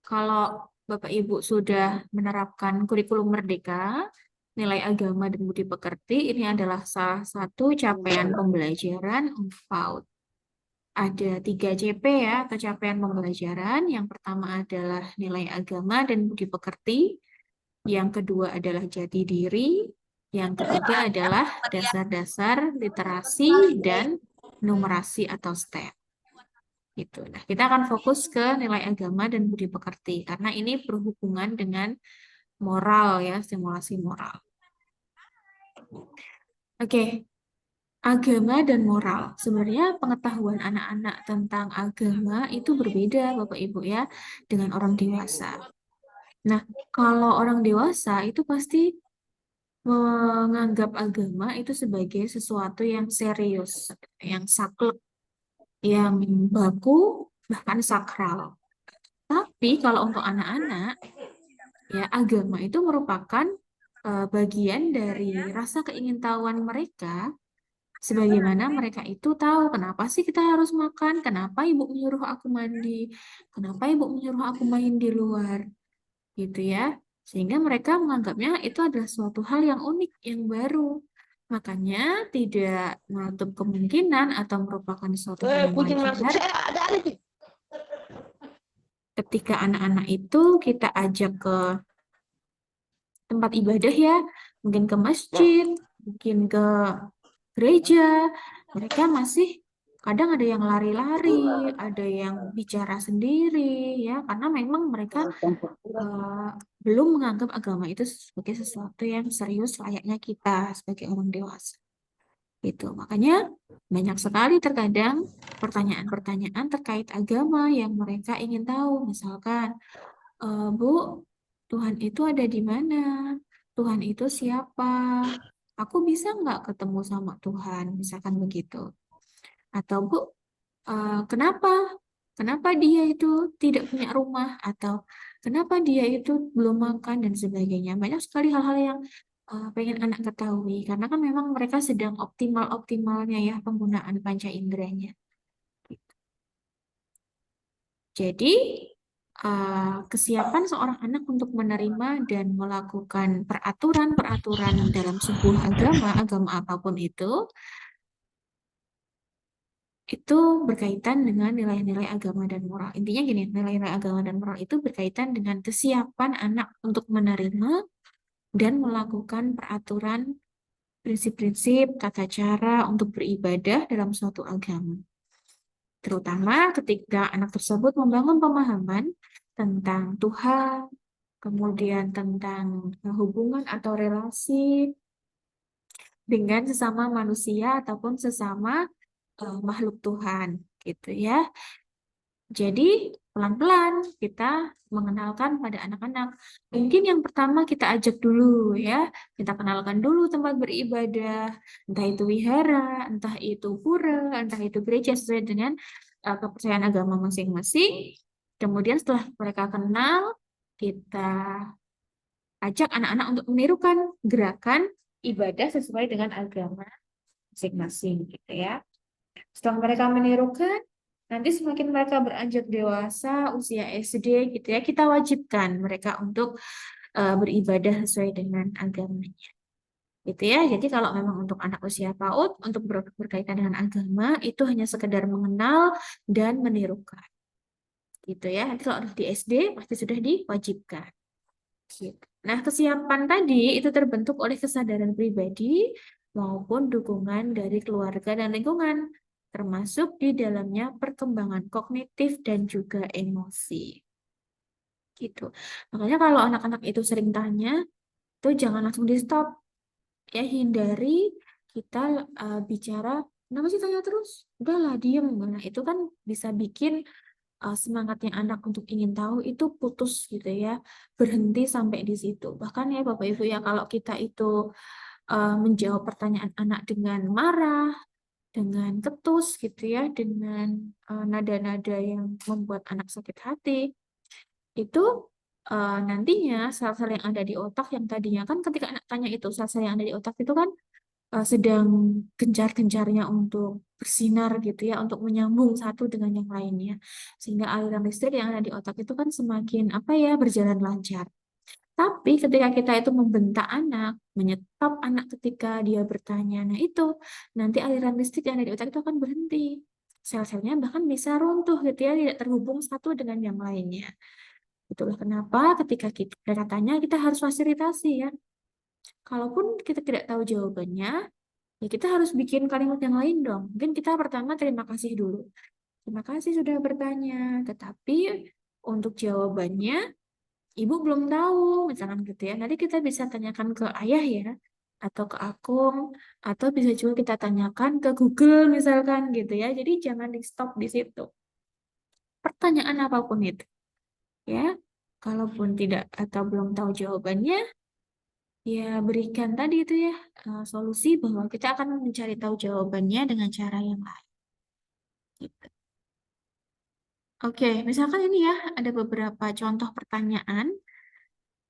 kalau Bapak Ibu sudah menerapkan kurikulum merdeka, nilai agama dan budi pekerti, ini adalah salah satu capaian pembelajaran untuk PAUD. Ada 3 CP ya, atau capaian pembelajaran. Yang pertama adalah nilai agama dan budi pekerti. Yang kedua adalah jati diri. Yang ketiga adalah dasar-dasar literasi dan numerasi atau STEM. Gitu. Nah, kita akan fokus ke nilai agama dan budi pekerti karena ini berhubungan dengan moral ya, simulasi moral. Oke, agama dan moral. Sebenarnya pengetahuan anak-anak tentang agama itu berbeda, Bapak Ibu ya, dengan orang dewasa. Nah, kalau orang dewasa itu pasti menganggap agama itu sebagai sesuatu yang serius, yang saklek, yang baku, bahkan sakral. Tapi kalau untuk anak-anak, ya agama itu merupakan bagian dari rasa keingintahuan mereka, sebagaimana mereka itu tahu kenapa sih kita harus makan, kenapa ibu menyuruh aku mandi, kenapa ibu menyuruh aku main di luar, gitu ya. Sehingga mereka menganggapnya itu adalah suatu hal yang unik, yang baru. Makanya tidak menutup kemungkinan atau merupakan suatu hal yang Kucing masuk wajar saya ada nih. ketika anak-anak itu kita ajak ke tempat ibadah ya, mungkin ke masjid, mungkin ke gereja, mereka masih kadang ada yang lari-lari, ada yang bicara sendiri ya, karena memang mereka eh, belum menganggap agama itu sebagai sesuatu yang serius layaknya kita sebagai orang dewasa. Itu makanya banyak sekali terkadang pertanyaan-pertanyaan terkait agama yang mereka ingin tahu. Misalkan, Bu, Tuhan itu ada di mana? Tuhan itu siapa? Aku bisa nggak ketemu sama Tuhan? Misalkan begitu. Atau Bu, kenapa? Kenapa dia itu tidak punya rumah? Atau kenapa dia itu belum makan dan sebagainya? Banyak sekali hal-hal yang pengen anak ketahui. Karena kan memang mereka sedang optimal-optimalnya ya penggunaan panca inderanya. Jadi, kesiapan seorang anak untuk menerima dan melakukan peraturan-peraturan dalam sebuah agama, agama apapun itu berkaitan dengan nilai-nilai agama dan moral. Intinya gini, nilai-nilai agama dan moral itu berkaitan dengan kesiapan anak untuk menerima dan melakukan peraturan, prinsip-prinsip, tata cara untuk beribadah dalam suatu agama. Terutama ketika anak tersebut membangun pemahaman tentang Tuhan, kemudian tentang hubungan atau relasi dengan sesama manusia ataupun sesama makhluk Tuhan, gitu ya. Jadi, pelan-pelan kita mengenalkan pada anak-anak. Mungkin yang pertama kita ajak dulu ya, kita kenalkan dulu tempat beribadah, entah itu wihara, entah itu pura, entah itu gereja sesuai dengan kepercayaan agama masing-masing. Kemudian setelah mereka kenal, kita ajak anak-anak untuk menirukan gerakan ibadah sesuai dengan agama masing-masing gitu ya. Setelah mereka menirukan, nanti semakin mereka beranjak dewasa, usia SD gitu ya, kita wajibkan mereka untuk beribadah sesuai dengan agamanya. Gitu ya. Jadi kalau memang untuk anak usia PAUD, untuk berkaitan dengan agama, itu hanya sekedar mengenal dan menirukan. Gitu ya. Nanti kalau di SD, pasti sudah diwajibkan. Gitu. Nah, kesiapan tadi itu terbentuk oleh kesadaran pribadi maupun dukungan dari keluarga dan lingkungan, termasuk di dalamnya perkembangan kognitif dan juga emosi. Gitu. Makanya kalau anak-anak itu sering tanya, itu jangan langsung di stop. Ya, hindari kita bicara, kenapa sih tanya terus? Udahlah, diem. Nah, itu kan bisa bikin semangatnya anak untuk ingin tahu itu putus gitu ya, berhenti sampai di situ. Bahkan ya Bapak Ibu ya, kalau kita itu menjawab pertanyaan anak dengan marah, dengan ketus gitu ya, dengan nada-nada yang membuat anak sakit hati, itu nantinya sel-sel yang ada di otak yang tadinya kan ketika anak tanya itu, sel-sel yang ada di otak itu kan sedang gencar-gencarnya untuk bersinar gitu ya, untuk menyambung satu dengan yang lainnya. Sehingga aliran listrik yang ada di otak itu kan semakin apa ya, berjalan lancar. Tapi ketika kita itu membentak anak, menyetop anak ketika dia bertanya, nah itu nanti aliran listrik yang ada di otak itu akan berhenti. Sel-selnya bahkan bisa runtuh gitu ya, tidak terhubung satu dengan yang lainnya. Itulah kenapa ketika kita mereka tanya, kita harus fasilitasi ya. Kalaupun kita tidak tahu jawabannya, ya kita harus bikin kalimat yang lain dong. Mungkin kita pertama terima kasih dulu. Terima kasih sudah bertanya, tetapi untuk jawabannya ibu belum tahu, misalkan gitu ya. Nanti kita bisa tanyakan ke ayah ya, atau ke akung, atau bisa juga kita tanyakan ke Google misalkan gitu ya. Jadi jangan di stop di situ. Pertanyaan apapun itu, ya. Kalaupun tidak atau belum tahu jawabannya, ya berikan tadi itu ya solusi bahwa kita akan mencari tahu jawabannya dengan cara yang lain. Gitu. Oke, misalkan ini ya ada beberapa contoh pertanyaan.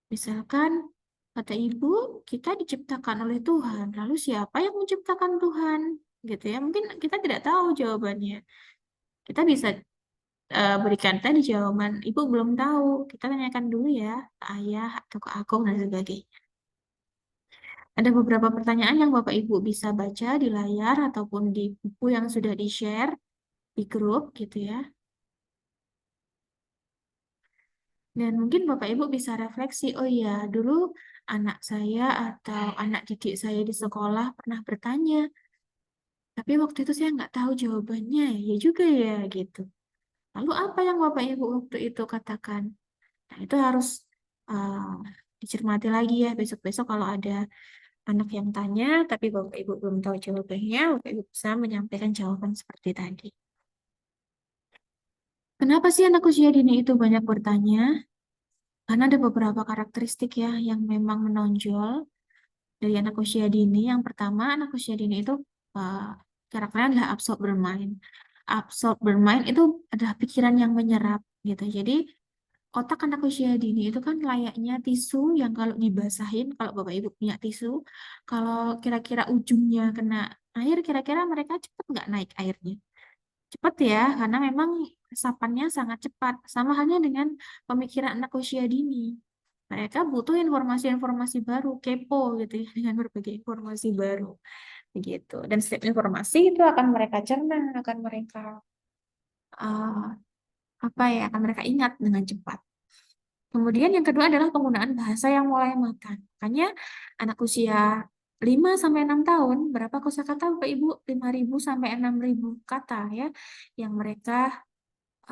Misalkan kata ibu, kita diciptakan oleh Tuhan. Lalu siapa yang menciptakan Tuhan? Gitu ya. Mungkin kita tidak tahu jawabannya. Kita bisa berikan tadi jawaban. Ibu belum tahu. Kita tanyakan dulu ya ke ayah atau ke akung dan sebagainya. Ada beberapa pertanyaan yang Bapak Ibu bisa baca di layar ataupun di buku yang sudah di-share di grup gitu ya. Dan mungkin Bapak Ibu bisa refleksi, oh iya, dulu anak saya atau anak didik saya di sekolah pernah bertanya, tapi waktu itu saya nggak tahu jawabannya, ya juga ya gitu. Lalu apa yang Bapak Ibu waktu itu katakan? Nah, itu harus uh, dicermati lagi ya besok-besok kalau ada anak yang tanya, tapi Bapak Ibu belum tahu jawabannya, Bapak Ibu bisa menyampaikan jawaban seperti tadi. Kenapa sih anak usia dini itu banyak bertanya? Karena ada beberapa karakteristik ya yang memang menonjol dari anak usia dini. Yang pertama, anak usia dini itu uh, karakternya adalah absorb bermain. Absorb bermain itu adalah pikiran yang menyerap gitu. Jadi otak anak usia dini itu kan layaknya tisu yang kalau dibasahin, kalau Bapak Ibu punya tisu, kalau kira-kira ujungnya kena air, kira-kira mereka cepat nggak naik airnya? Cepat ya, karena memang resapannya sangat cepat. Sama halnya dengan pemikiran anak usia dini. Mereka butuh informasi-informasi baru, kepo gitu ya, dengan berbagai informasi baru. Begitu. Dan setiap informasi itu akan mereka cerna, akan mereka uh, apa ya, akan mereka ingat dengan cepat. Kemudian yang kedua adalah penggunaan bahasa yang mulai mapan. Makanya anak usia 5 sampai 6 tahun, berapa kosakata Bapak Ibu? 5.000 sampai 6.000 kata ya yang mereka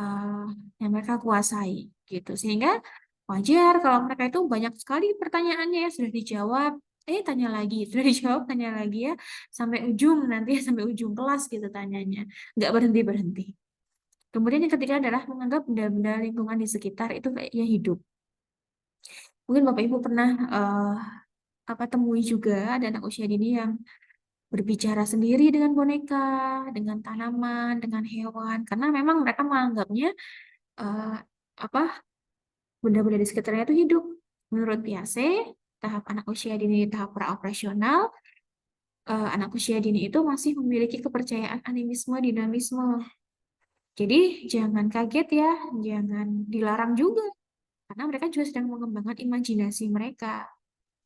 uh, kuasai gitu. Sehingga wajar kalau mereka itu banyak sekali pertanyaannya ya sudah dijawab, tanya lagi, sudah dijawab, tanya lagi ya sampai ujung nanti ya sampai ujung kelas gitu tanyanya, nggak berhenti berhenti. Kemudian yang ketiga adalah menganggap benda-benda lingkungan di sekitar itu kayaknya hidup. Mungkin Bapak Ibu pernah temui juga ada anak usia dini yang berbicara sendiri dengan boneka, dengan tanaman, dengan hewan, karena memang mereka menganggapnya eh, apa benda-benda di sekitarnya itu hidup. Menurut Piaget, tahap anak usia dini tahap praoperasional, anak usia dini itu masih memiliki kepercayaan animisme, dinamisme. Jadi jangan kaget ya, jangan dilarang juga, karena mereka juga sedang mengembangkan imajinasi mereka,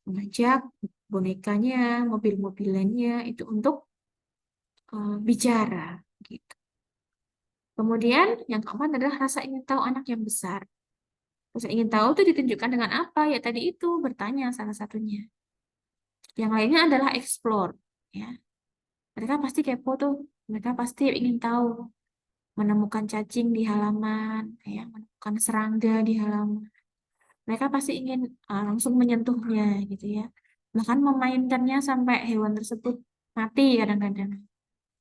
mengajak bonekanya, mobil-mobilannya itu untuk bicara. Gitu. Kemudian yang keempat adalah rasa ingin tahu anak yang besar. Rasa ingin tahu itu ditunjukkan dengan apa? Ya tadi itu bertanya salah satunya. Yang lainnya adalah explore. Ya, mereka pasti kepo tuh. Mereka pasti ingin tahu menemukan cacing di halaman, ya, menemukan serangga di halaman. Mereka pasti ingin langsung menyentuhnya, gitu ya. Bahkan memainkannya sampai hewan tersebut mati kadang-kadang.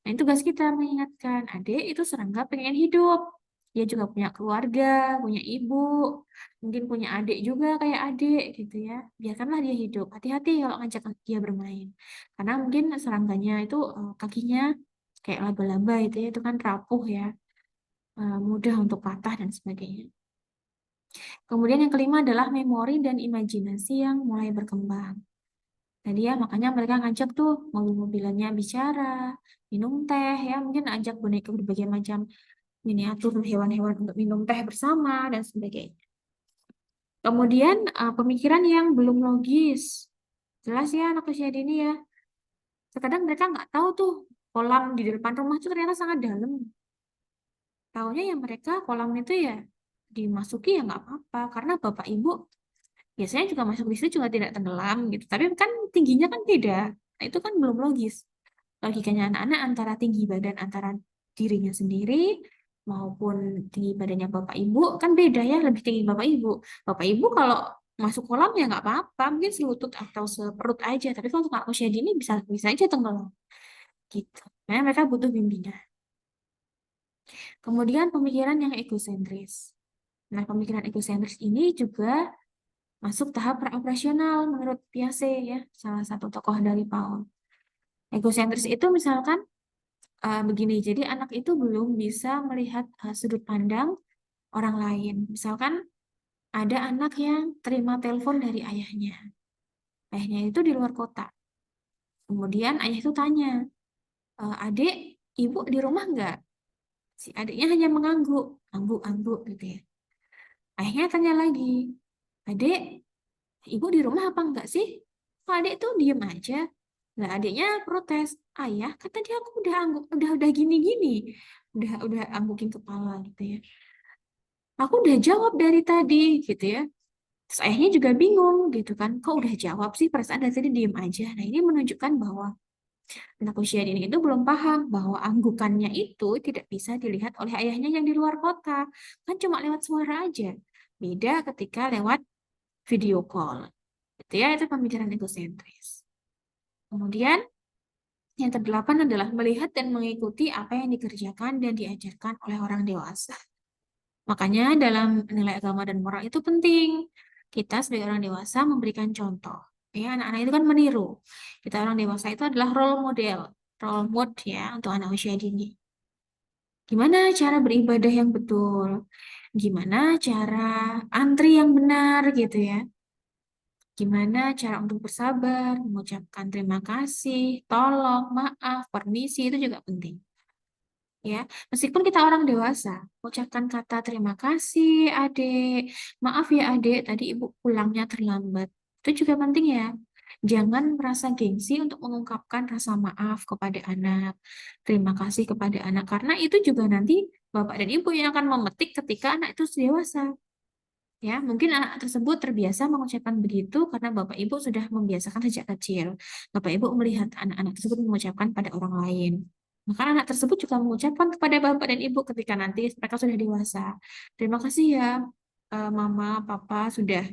Nah, itu tugas kita mengingatkan, adik itu serangga pengen hidup. Dia juga punya keluarga, punya ibu, mungkin punya adik juga kayak adik gitu ya. Biarkanlah dia hidup. Hati-hati kalau ngajak dia bermain. Karena mungkin serangganya itu kakinya kayak laba-laba itu kan rapuh ya, mudah untuk patah dan sebagainya. Kemudian yang kelima adalah memori dan imajinasi yang mulai berkembang. Jadi ya makanya mereka ngajak tuh mobil-mobilannya bicara, minum teh ya, mungkin ajak boneka berbagai macam miniatur hewan-hewan untuk minum teh bersama dan sebagainya. Kemudian pemikiran yang belum logis. Jelas ya anak usia dini ya. Terkadang mereka nggak tahu tuh kolam di depan rumah itu ternyata sangat dalam. Taunya ya mereka kolam itu ya dimasuki ya nggak apa-apa karena bapak ibu biasanya juga masuk di situ juga tidak tenggelam gitu. Tapi kan tingginya kan beda. Nah, itu kan belum logis. Logikanya anak-anak antara tinggi badan antara dirinya sendiri maupun tinggi badannya bapak ibu kan beda ya, lebih tinggi bapak ibu. Bapak ibu kalau masuk kolam ya nggak apa-apa, mungkin selutut atau seperut aja. Tapi kalau untuk anak usia dini bisa bisa aja tenggelam gitu. Nah, mereka butuh bimbingan. Kemudian pemikiran yang egosentris. Nah, pemikiran egosentris ini juga masuk tahap operasional menurut Piaget ya, salah satu tokoh dari PAUL. Egosentris itu misalkan begini, jadi anak itu belum bisa melihat sudut pandang orang lain. Misalkan ada anak yang terima telepon dari ayahnya. Ayahnya itu di luar kota. Kemudian ayah itu tanya, adik, ibu di rumah nggak? Si adiknya hanya mengangguk, angguk-angguk gitu ya. Ayahnya tanya lagi, adik, ibu di rumah apa enggak sih? Kok adik tuh diem aja? Nah, adiknya protes, ayah, kata dia aku udah angguk, udah gini-gini, udah anggukin kepala gitu ya. Aku udah jawab dari tadi gitu ya. Terus ayahnya juga bingung gitu kan, kok udah jawab sih perasaan dari tadi diem aja. Nah, ini menunjukkan bahwa anak usia dini itu belum paham bahwa anggukannya itu tidak bisa dilihat oleh ayahnya yang di luar kota. Kan cuma lewat suara aja. Beda ketika lewat video call. Gitu ya, itu pemikiran egosentris. Kemudian yang kedelapan adalah melihat dan mengikuti apa yang dikerjakan dan diajarkan oleh orang dewasa. Makanya dalam nilai agama dan moral itu penting. Kita sebagai orang dewasa memberikan contoh. Ya, anak-anak itu kan meniru. Kita orang dewasa itu adalah role model, role model ya untuk anak usia dini. Gimana cara beribadah yang betul? Gimana cara antri yang benar gitu ya? Gimana cara untuk bersabar, mengucapkan terima kasih, tolong, maaf, permisi itu juga penting. Ya, meskipun kita orang dewasa, ucapkan kata terima kasih, adik, maaf ya adik, tadi ibu pulangnya terlambat. Itu juga penting ya. Jangan merasa gengsi untuk mengungkapkan rasa maaf kepada anak, terima kasih kepada anak, karena itu juga nanti bapak dan ibu yang akan memetik ketika anak itu dewasa. Ya, mungkin anak tersebut terbiasa mengucapkan begitu karena bapak ibu sudah membiasakan sejak kecil. Bapak ibu melihat anak-anak tersebut mengucapkan pada orang lain. Maka anak tersebut juga mengucapkan kepada bapak dan ibu ketika nanti mereka sudah dewasa. Terima kasih ya, mama, papa sudah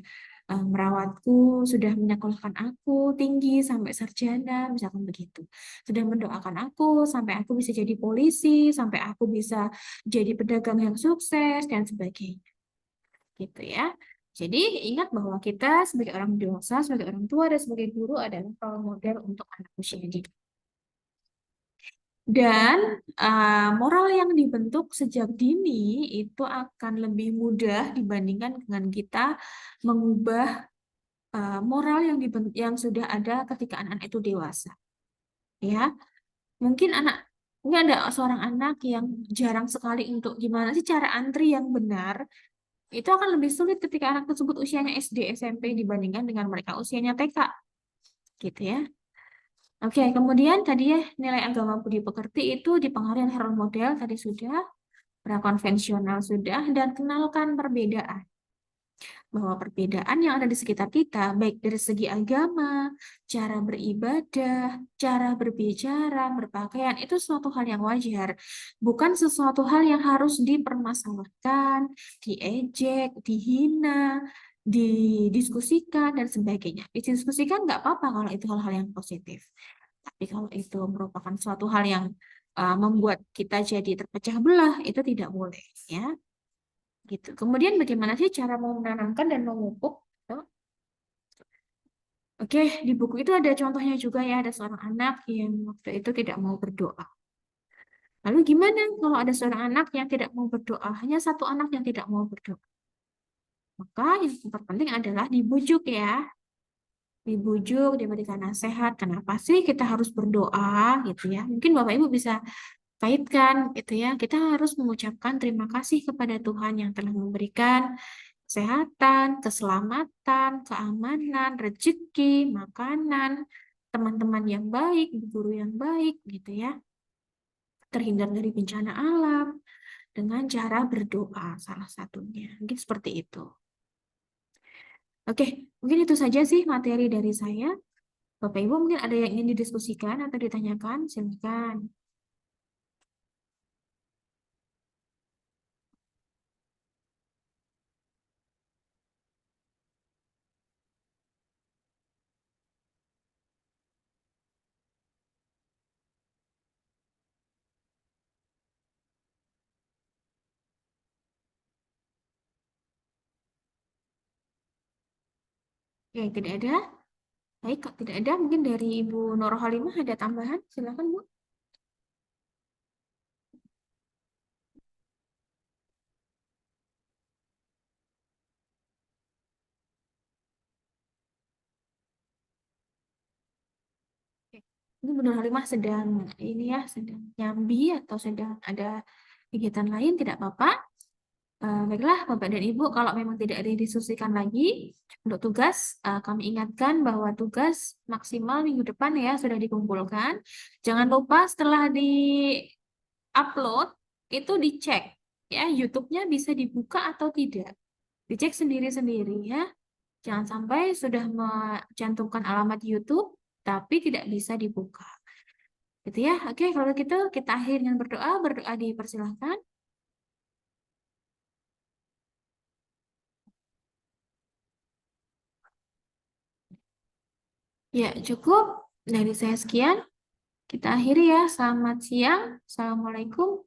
merawatku, sudah menyekolahkan aku tinggi sampai sarjana, misalkan begitu. Sudah mendoakan aku sampai aku bisa jadi polisi, sampai aku bisa jadi pedagang yang sukses dan sebagainya gitu ya. Jadi ingat bahwa kita sebagai orang dewasa, sebagai orang tua, dan sebagai guru adalah role model untuk anak usia dini. Dan moral yang dibentuk sejak dini itu akan lebih mudah dibandingkan dengan kita mengubah moral yang sudah ada ketika anak-anak itu dewasa. Ya, mungkin ini ada seorang anak yang jarang sekali untuk gimana sih cara antri yang benar itu akan lebih sulit ketika anak tersebut usianya SD, SMP dibandingkan dengan mereka usianya TK, gitu ya. Oke, kemudian tadi ya nilai agama budi pekerti itu dipengaruhi oleh role model tadi sudah, prakonvensional sudah, dan kenalkan perbedaan. Bahwa perbedaan yang ada di sekitar kita, baik dari segi agama, cara beribadah, cara berbicara, berpakaian, itu suatu hal yang wajar. Bukan sesuatu hal yang harus dipermasalahkan, diejek, dihina, didiskusikan, dan sebagainya. Didiskusikan nggak apa-apa kalau itu hal-hal yang positif. Tapi kalau itu merupakan suatu hal yang membuat kita jadi terpecah belah, itu tidak boleh. Ya gitu. Kemudian bagaimana sih cara mau menanamkan dan memupuk? Gitu. Oke, di buku itu ada contohnya juga ya, ada seorang anak yang waktu itu tidak mau berdoa. Lalu gimana kalau ada seorang anak yang tidak mau berdoa? Hanya satu anak yang tidak mau berdoa. Maka yang terpenting adalah dibujuk ya. Dibujuk, diberikan nasihat. Kenapa sih kita harus berdoa gitu ya? Mungkin Bapak Ibu bisa kaitkan gitu ya. Kita harus mengucapkan terima kasih kepada Tuhan yang telah memberikan kesehatan, keselamatan, keamanan, rezeki, makanan, teman-teman yang baik, guru yang baik gitu ya. Terhindar dari bencana alam dengan cara berdoa salah satunya. Mungkin seperti itu. Oke, mungkin itu saja sih materi dari saya. Bapak Ibu mungkin ada yang ingin didiskusikan atau ditanyakan, silakan. Oke, tidak ada. Baik, kalau tidak ada, mungkin dari Ibu Nurholimah ada tambahan, silakan Bu. Oke. Ini Bu Nurholimah sedang ini ya, sedang nyambi atau sedang ada kegiatan lain, tidak apa-apa. Baiklah, Bapak dan Ibu, kalau memang tidak ada yang didiskusikan lagi, untuk tugas, kami ingatkan bahwa tugas maksimal minggu depan ya sudah dikumpulkan. Jangan lupa setelah di-upload, itu dicek ya, YouTube-nya bisa dibuka atau tidak. Dicek sendiri-sendiri ya. Jangan sampai sudah mencantumkan alamat YouTube, tapi tidak bisa dibuka. Gitu ya. Oke, kalau gitu kita akhiri dengan berdoa. Berdoa dipersilahkan. Ya, cukup. Dari saya sekian. Kita akhiri ya. Selamat siang. Assalamualaikum